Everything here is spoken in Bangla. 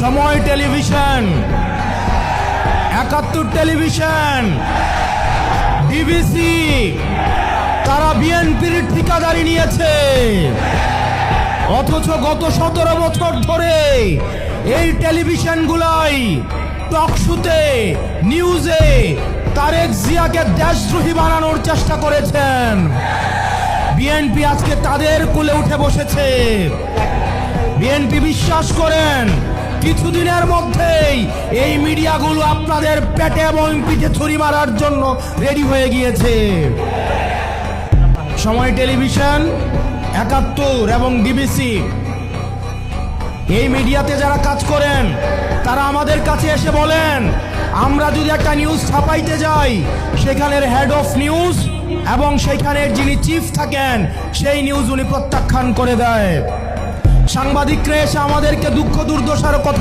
সময় টেলিভিশন, ৭১ টেলিভিশন, ডিবিসি তারা বিএনপির ঠিকাদারি নিয়েছে। অথচ গত ১৭ বছর ধরে এই টেলিভিশনগুলাই টকশোতে, নিউজে তারেক জিয়াকে দেশদ্রোহী বানানোর চেষ্টা করেছেন। বিএনপি আজকে তাদের কোলে উঠে বসেছে। বিএনপি বিশ্বাস করেন কিছুদিনের মধ্যেই এই মিডিয়াগুলো আপনাদের পেটে এবং পিঠে ছুরি মারার জন্য রেডি হয়ে গিয়েছে। সময় টেলিভিশন, ৭১ এবং ডিবিসি এই মিডিয়াতে যারা কাজ করেন তারা আমাদের কাছে এসে বলেন, আমরা যদি একটা নিউজ ছাপাইতে যাই সেখানের হেড অফ নিউজ এবং সেখানের যিনি চিফ থাকেন সেই নিউজ উনি প্রত্যাখ্যান করে দেয়। সাংবাদিকরা এসে আমাদেরকে দুঃখ দুর্দশার কথা